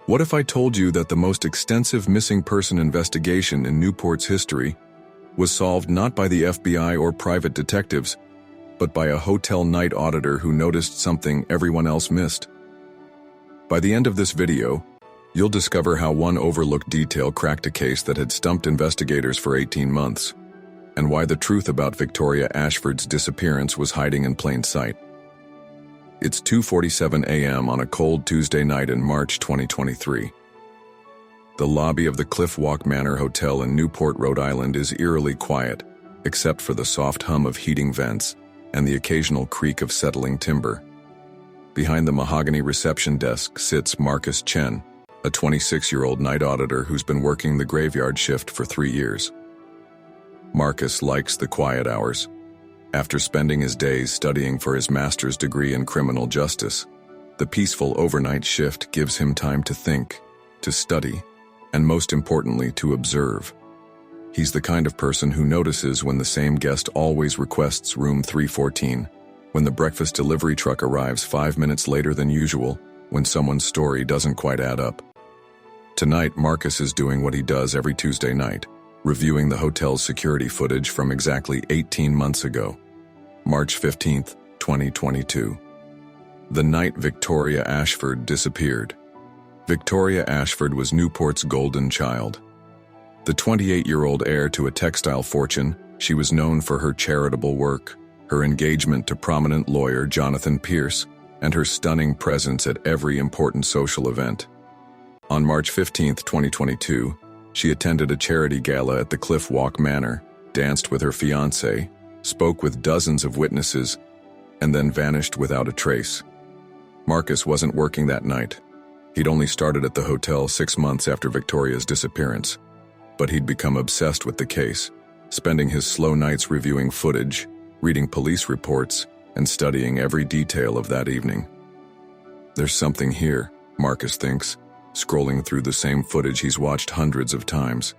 What if I told you that the most extensive missing person investigation in Newport's history was solved not by the FBI or private detectives, but by a hotel night auditor who noticed something everyone else missed? By the end of this video, you'll discover how one overlooked detail cracked a case that had stumped investigators for 18 months, and why the truth about Victoria Ashford's disappearance was hiding in plain sight. It's 2:47 a.m. on a cold Tuesday night in March 2023. The lobby of the Cliff Walk Manor Hotel in Newport, Rhode Island is eerily quiet, except for the soft hum of heating vents and the occasional creak of settling timber. Behind the mahogany reception desk sits Marcus Chen, a 26-year-old night auditor who's been working the graveyard shift for 3 years. Marcus likes the quiet hours. After spending his days studying for his master's degree in criminal justice, the peaceful overnight shift gives him time to think, to study, and most importantly, to observe. He's the kind of person who notices when the same guest always requests room 314, when the breakfast delivery truck arrives 5 minutes later than usual, when someone's story doesn't quite add up. Tonight, Marcus is doing what he does every Tuesday night, reviewing the hotel's security footage from exactly 18 months ago, March 15th, 2022. The night Victoria Ashford disappeared. Victoria Ashford was Newport's golden child. The 28-year-old heir to a textile fortune, she was known for her charitable work, her engagement to prominent lawyer Jonathan Pierce, and her stunning presence at every important social event. On March 15, 2022, she attended a charity gala at the Cliff Walk Manor, danced with her fiancé, spoke with dozens of witnesses, and then vanished without a trace. Marcus wasn't working that night. He'd only started at the hotel 6 months after Victoria's disappearance, but he'd become obsessed with the case, spending his slow nights reviewing footage, reading police reports, and studying every detail of that evening. There's something here, Marcus thinks, scrolling through the same footage he's watched hundreds of times.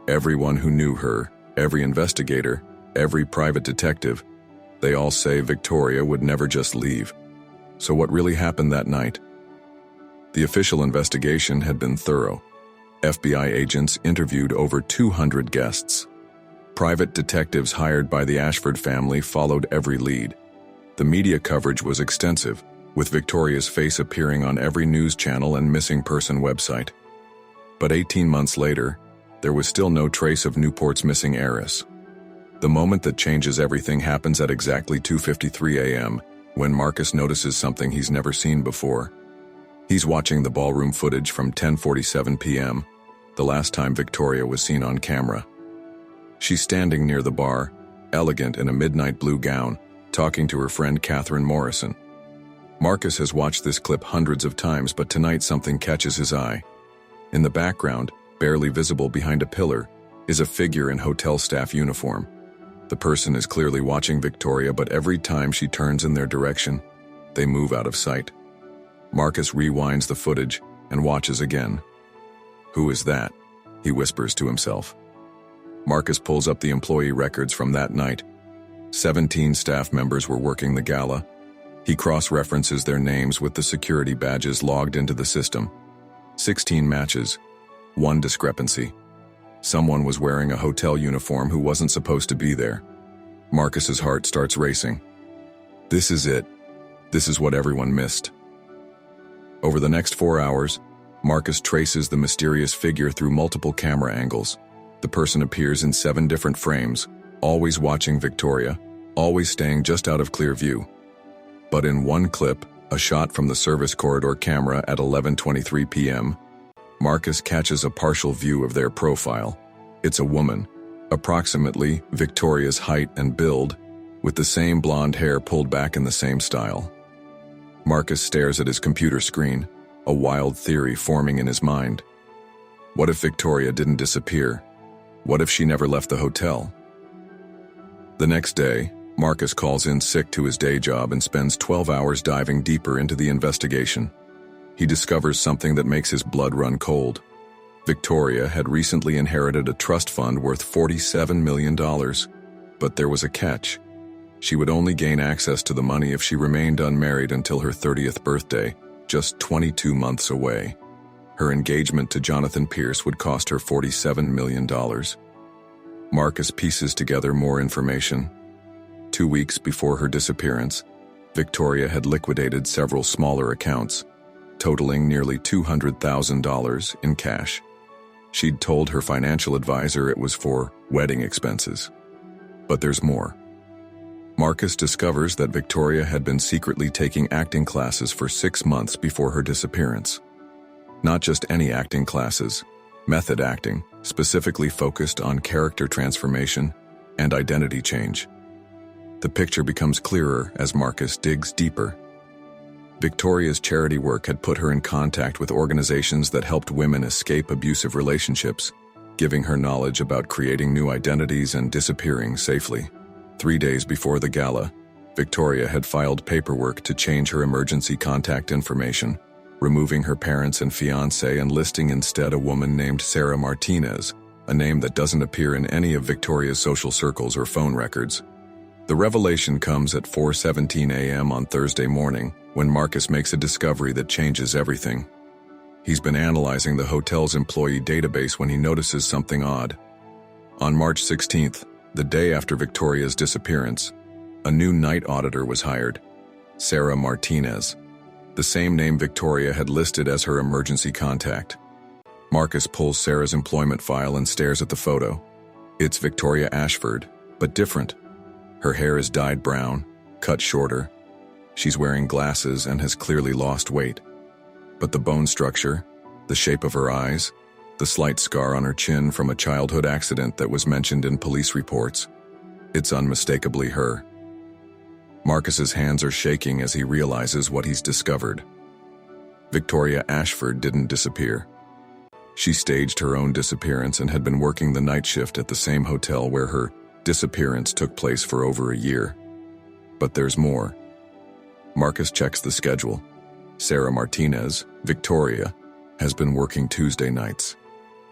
Everyone who knew her, every investigator, every private detective, they all say Victoria would never just leave. So what really happened that night? The official investigation had been thorough. FBI agents interviewed over 200 guests. Private detectives hired by the Ashford family followed every lead. The media coverage was extensive, with Victoria's face appearing on every news channel and missing person website. But 18 months later, there was still no trace of Newport's missing heiress. The moment that changes everything happens at exactly 2:53 a.m., when Marcus notices something he's never seen before. He's watching the ballroom footage from 10:47 p.m., the last time Victoria was seen on camera. She's standing near the bar, elegant in a midnight blue gown, talking to her friend Catherine Morrison. Marcus has watched this clip hundreds of times, but tonight something catches his eye. In the background, barely visible behind a pillar, is a figure in hotel staff uniform. The person is clearly watching Victoria, but every time she turns in their direction, they move out of sight. Marcus rewinds the footage and watches again. "Who is that?" he whispers to himself. Marcus pulls up the employee records from that night. 17 staff members were working the gala. He cross-references their names with the security badges logged into the system. 16 matches, 1 discrepancy. Someone was wearing a hotel uniform who wasn't supposed to be there. Marcus's heart starts racing. This is it. This is what everyone missed. Over the next 4 hours, Marcus traces the mysterious figure through multiple camera angles. The person appears in 7 different frames, always watching Victoria, always staying just out of clear view. But in one clip, a shot from the service corridor camera at 11:23 p.m., Marcus catches a partial view of their profile. It's a woman, approximately Victoria's height and build, with the same blonde hair pulled back in the same style. Marcus stares at his computer screen, a wild theory forming in his mind. What if Victoria didn't disappear? What if she never left the hotel? The next day, Marcus calls in sick to his day job and spends 12 hours diving deeper into the investigation. He discovers something that makes his blood run cold. Victoria had recently inherited a trust fund worth $47 million, but there was a catch. She would only gain access to the money if she remained unmarried until her 30th birthday, just 22 months away. Her engagement to Jonathan Pierce would cost her $47 million. Marcus pieces together more information. 2 weeks before her disappearance, Victoria had liquidated several smaller accounts, totaling nearly $200,000 in cash. She'd told her financial advisor it was for wedding expenses. But there's more. Marcus discovers that Victoria had been secretly taking acting classes for 6 months before her disappearance. Not just any acting classes, method acting, specifically focused on character transformation and identity change. The picture becomes clearer as Marcus digs deeper. Victoria's charity work had put her in contact with organizations that helped women escape abusive relationships, giving her knowledge about creating new identities and disappearing safely. 3 days before the gala, Victoria had filed paperwork to change her emergency contact information, removing her parents and fiancé and listing instead a woman named Sarah Martinez, a name that doesn't appear in any of Victoria's social circles or phone records. The revelation comes at 4:17 a.m. on Thursday morning, when Marcus makes a discovery that changes everything. He's been analyzing the hotel's employee database when he notices something odd. On March 16th, the day after Victoria's disappearance, a new night auditor was hired, Sarah Martinez, the same name Victoria had listed as her emergency contact. Marcus pulls Sarah's employment file and stares at the photo. It's Victoria Ashford, but different. Her hair is dyed brown, cut shorter. She's wearing glasses and has clearly lost weight. But the bone structure, the shape of her eyes, the slight scar on her chin from a childhood accident that was mentioned in police reports, it's unmistakably her. Marcus's hands are shaking as he realizes what he's discovered. Victoria Ashford didn't disappear. She staged her own disappearance and had been working the night shift at the same hotel where her disappearance took place for over a year. But there's more. Marcus checks the schedule. Sarah Martinez, Victoria, has been working Tuesday nights.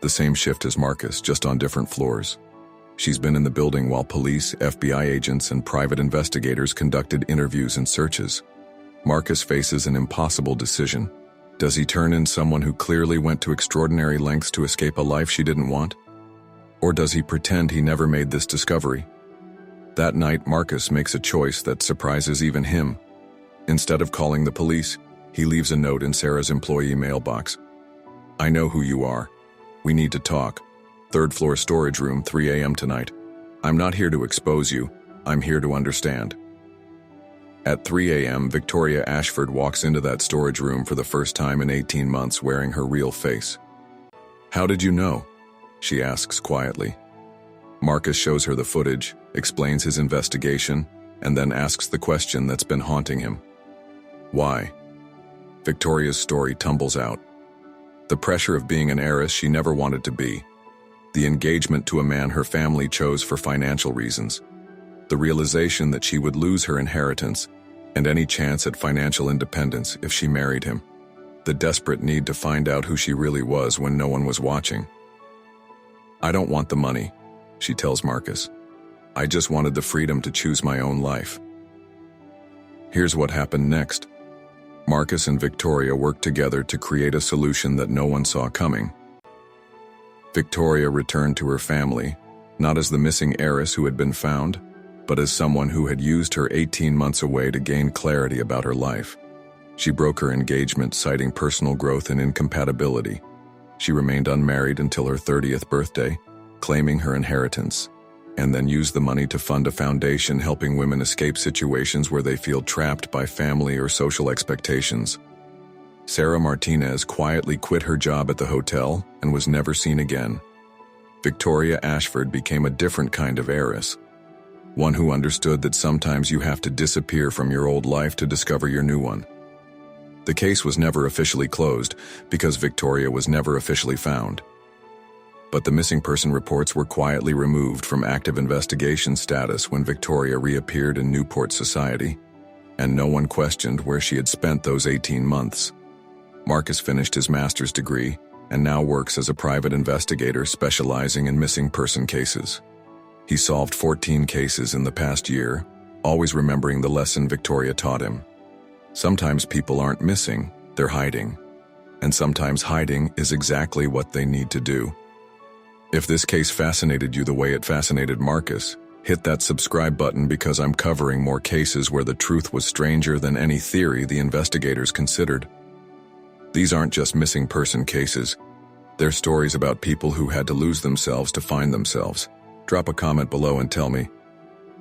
The same shift as Marcus, just on different floors. She's been in the building while police, FBI agents, and private investigators conducted interviews and searches. Marcus faces an impossible decision. Does he turn in someone who clearly went to extraordinary lengths to escape a life she didn't want? Or does he pretend he never made this discovery? That night, Marcus makes a choice that surprises even him. Instead of calling the police, he leaves a note in Sarah's employee mailbox. "I know who you are. We need to talk. 3rd floor storage room, 3 a.m. tonight. I'm not here to expose you. I'm here to understand." At 3 a.m., Victoria Ashford walks into that storage room for the first time in 18 months wearing her real face. "How did you know?" she asks quietly. Marcus shows her the footage, explains his investigation, and then asks the question that's been haunting him. Why? Victoria's story tumbles out. The pressure of being an heiress she never wanted to be. The engagement to a man her family chose for financial reasons. The realization that she would lose her inheritance and any chance at financial independence if she married him. The desperate need to find out who she really was when no one was watching. "I don't want the money," she tells Marcus. "I just wanted the freedom to choose my own life." Here's what happened next. Marcus and Victoria worked together to create a solution that no one saw coming. Victoria returned to her family, not as the missing heiress who had been found, but as someone who had used her 18 months away to gain clarity about her life. She broke her engagement, citing personal growth and incompatibility. She remained unmarried until her 30th birthday, claiming her inheritance, and then used the money to fund a foundation helping women escape situations where they feel trapped by family or social expectations. Sarah Martinez quietly quit her job at the hotel and was never seen again. Victoria Ashford became a different kind of heiress, one who understood that sometimes you have to disappear from your old life to discover your new one. The case was never officially closed because Victoria was never officially found. But the missing person reports were quietly removed from active investigation status when Victoria reappeared in Newport society, and no one questioned where she had spent those 18 months. Marcus finished his master's degree and now works as a private investigator specializing in missing person cases. He solved 14 cases in the past year, always remembering the lesson Victoria taught him. Sometimes people aren't missing, they're hiding. And sometimes hiding is exactly what they need to do. If this case fascinated you the way it fascinated Marcus, hit that subscribe button because I'm covering more cases where the truth was stranger than any theory the investigators considered. These aren't just missing person cases. They're stories about people who had to lose themselves to find themselves. Drop a comment below and tell me,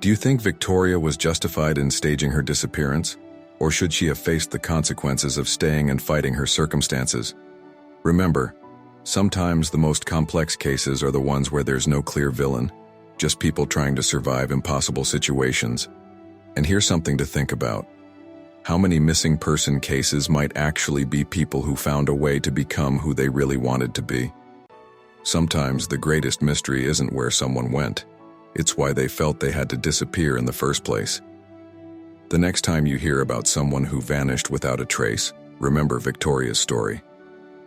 do you think Victoria was justified in staging her disappearance? Or should she have faced the consequences of staying and fighting her circumstances? Remember, sometimes the most complex cases are the ones where there's no clear villain, just people trying to survive impossible situations. And here's something to think about. How many missing person cases might actually be people who found a way to become who they really wanted to be? Sometimes the greatest mystery isn't where someone went. It's why they felt they had to disappear in the first place. The next time you hear about someone who vanished without a trace, remember Victoria's story.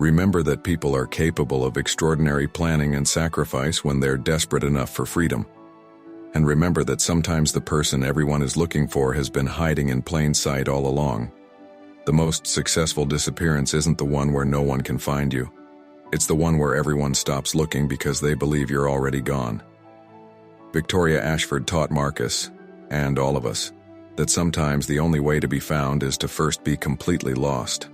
Remember that people are capable of extraordinary planning and sacrifice when they're desperate enough for freedom. And remember that sometimes the person everyone is looking for has been hiding in plain sight all along. The most successful disappearance isn't the one where no one can find you. It's the one where everyone stops looking because they believe you're already gone. Victoria Ashford taught Marcus, and all of us, that sometimes the only way to be found is to first be completely lost.